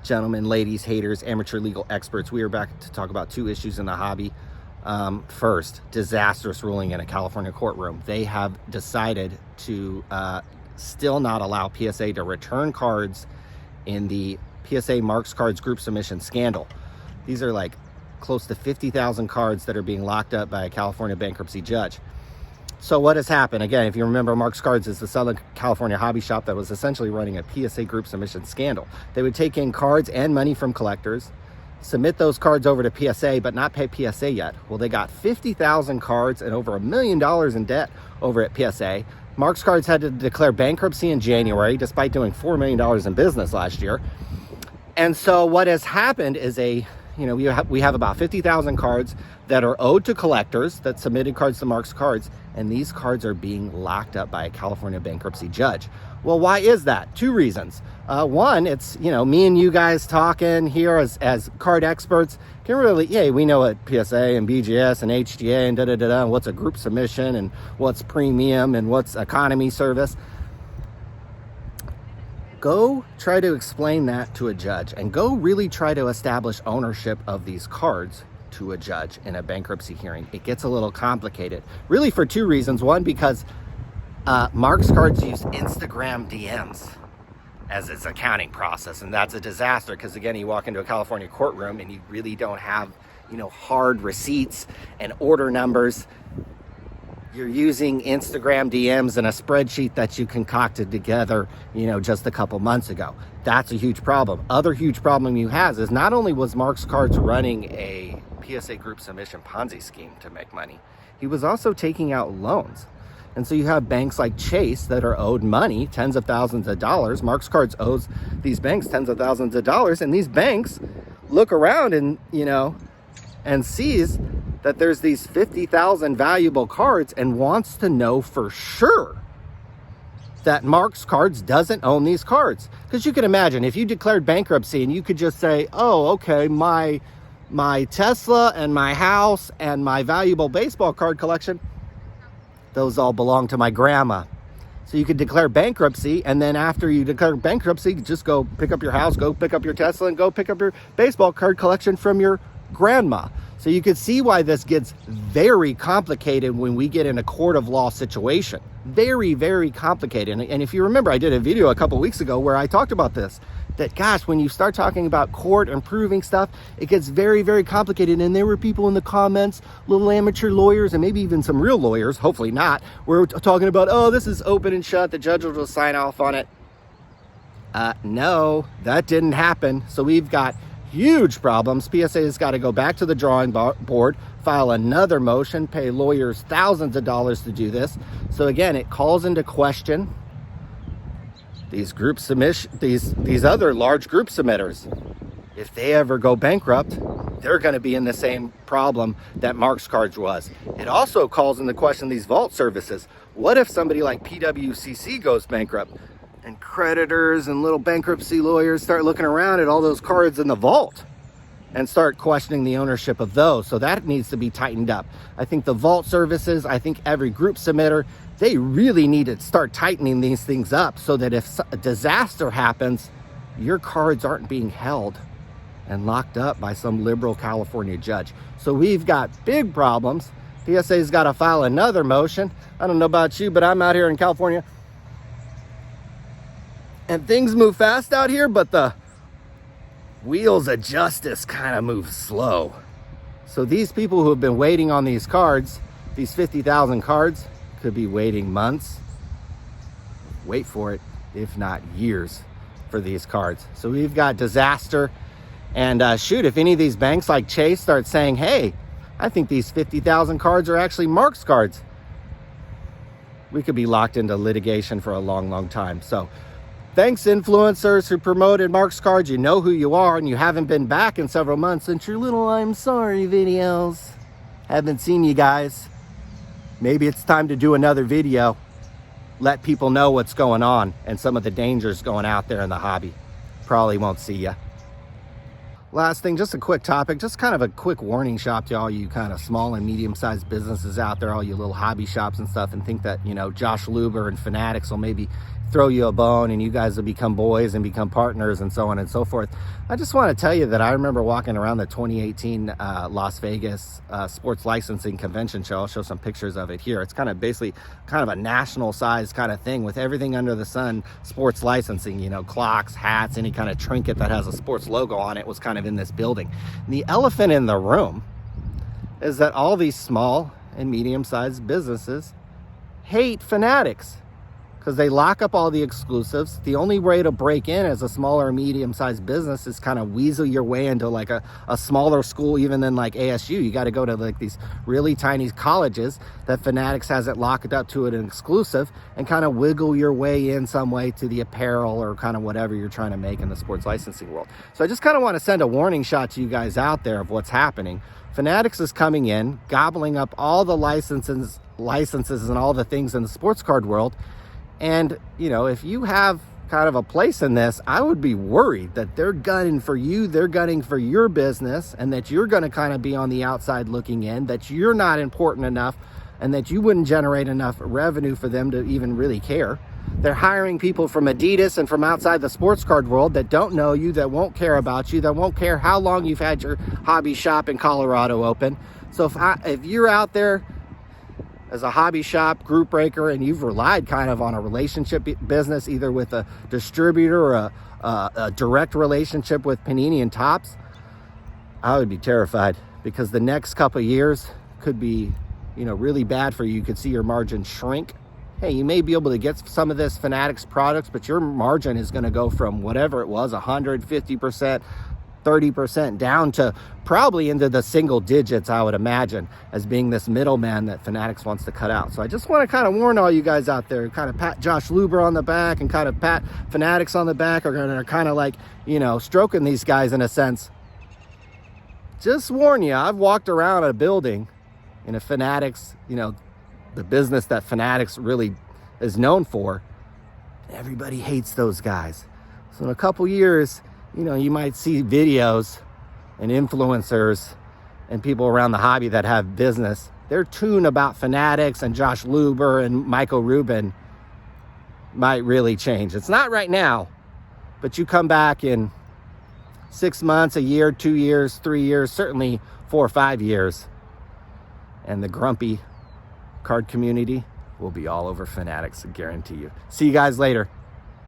Gentlemen, ladies, haters, amateur legal experts, we are back to talk about two issues in the hobby. First, disastrous ruling in a California courtroom. They have decided to still not allow PSA to return cards in the PSA Marx Cards group submission scandal. These are like close to 50,000 cards that are being locked up by a California bankruptcy judge. So what has happened? Again, if you remember, Marx Cards is the Southern California hobby shop that was essentially running a PSA group submission scandal. They would take in cards and money from collectors, submit those cards over to PSA, but not pay PSA yet. Well, they got 50,000 cards and over $1 million in debt over at PSA. Marx Cards had to declare bankruptcy in January, despite doing $4 million in business last year. And so what has happened is we have about 50,000 cards that are owed to collectors that submitted cards to Marx Cards, and these cards are being locked up by a California bankruptcy judge. Well, why is that? Two reasons. One, it's, me and you guys talking here as card experts can really, we know what PSA and BGS and HGA and da-da-da-da, and what's a group submission and what's premium and what's economy service. Go try to explain that to a judge and go really try to establish ownership of these cards to a judge in a bankruptcy hearing. It gets a little complicated, really, for two reasons. One, because Marx Cards use Instagram DMs as its accounting process, and that's a disaster because, again, you walk into a California courtroom and you really don't have, hard receipts and order numbers. You're using Instagram DMs and a spreadsheet that you concocted together, just a couple months ago. That's a huge problem. Other huge problem you have is not only was Marx Cards running a PSA group submission Ponzi scheme to make money, he was also taking out loans. And so you have banks like Chase that are owed money, tens of thousands of dollars. Marx Cards owes these banks tens of thousands of dollars, and these banks look around and sees that there's these 50,000 valuable cards and wants to know for sure that Marx Cards doesn't own these cards. Because you can imagine, if you declared bankruptcy and you could just say, oh, okay, my Tesla and my house and my valuable baseball card collection, those all belong to my grandma. So you could declare bankruptcy, and then after you declare bankruptcy, just go pick up your house, go pick up your Tesla, and go pick up your baseball card collection from your grandma. So you can see why this gets very complicated when we get in a court of law situation. Very, very complicated. And if you remember, I did a video a couple weeks ago where I talked about this, that gosh, when you start talking about court and proving stuff, it gets very, very complicated. And there were people in the comments, little amateur lawyers, and maybe even some real lawyers, hopefully not, were talking about, oh, this is open and shut, the judge will just sign off on it. No, that didn't happen. So we've got huge problems. PSA has got to go back to the drawing board, file another motion, pay lawyers thousands of dollars to do this. So again, it calls into question these group these other large group submitters. If they ever go bankrupt, they're going to be in the same problem that Marx Cards was. It also calls into question these vault services. What if somebody like PWCC goes bankrupt? And creditors and little bankruptcy lawyers start looking around at all those cards in the vault and start questioning the ownership of those. So that needs to be tightened up. I think the vault services, I think every group submitter, they really need to start tightening these things up so that if a disaster happens, your cards aren't being held and locked up by some liberal California judge. So we've got big problems. PSA's got to file another motion. I don't know about you, but I'm out here in California, and things move fast out here, but the wheels of justice kind of move slow. So these people who have been waiting on these cards, these 50,000 cards, could be waiting months, wait for it, if not years, for these cards. So we've got disaster. And if any of these banks like Chase start saying, hey, I think these 50,000 cards are actually Marx Cards, we could be locked into litigation for a long, long time. So thanks, influencers who promoted Marx Cards. You know who you are, and you haven't been back in several months since your little I'm sorry videos. Haven't seen you guys. Maybe it's time to do another video. Let people know what's going on and some of the dangers going out there in the hobby. Probably won't see you. Last thing, just a quick topic, just kind of a quick warning shot to all you kind of small and medium-sized businesses out there, all you little hobby shops and stuff, and think that, Josh Luber and Fanatics will maybe throw you a bone and you guys will become boys and become partners and so on and so forth. I just want to tell you that I remember walking around the 2018 Las Vegas sports licensing convention show. I'll show some pictures of it here. It's kind of basically kind of a national size kind of thing with everything under the sun, sports licensing, you know, clocks, hats, any kind of trinket that has a sports logo on it was kind of in this building. And the elephant in the room is that all these small and medium-sized businesses hate Fanatics because they lock up all the exclusives. The only way to break in as a smaller or medium-sized business is kind of weasel your way into like a smaller school, even than like ASU. You got to go to like these really tiny colleges that Fanatics has it locked up to an exclusive and kind of wiggle your way in some way to the apparel or kind of whatever you're trying to make in the sports licensing world. So I just kind of want to send a warning shot to you guys out there of what's happening. Fanatics is coming in, gobbling up all the licenses and all the things in the sports card world. And, you know, if you have kind of a place in this, I would be worried that they're gunning for you, they're gunning for your business, and that you're going to kind of be on the outside looking in, that you're not important enough, and that you wouldn't generate enough revenue for them to even really care. They're hiring people from Adidas and from outside the sports card world that don't know you, that won't care about you, that won't care how long you've had your hobby shop in Colorado open. So if you're out there as a hobby shop group breaker and you've relied kind of on a relationship business, either with a distributor or a direct relationship with Panini and Topps, I would be terrified because the next couple of years could be, you know, really bad for you. You could see your margin shrink. Hey, you may be able to get some of this Fanatics products, but your margin is going to go from whatever it was, 150%, 30% down to probably into the single digits, I would imagine, as being this middleman that Fanatics wants to cut out. So I just want to kind of warn all you guys out there, kind of pat Josh Luber on the back and kind of pat Fanatics on the back, are going to kind of like, you know, stroking these guys in a sense. Just warn you, I've walked around a building in a Fanatics, you know, the business that Fanatics really is known for. Everybody hates those guys. So in a couple years, you know, you might see videos and influencers and people around the hobby that have business. Their tune about Fanatics and Josh Luber and Michael Rubin might really change. It's not right now, but you come back in 6 months, a year, 2 years, 3 years, certainly 4 or 5 years, and the grumpy card community will be all over Fanatics, I guarantee you. See you guys later.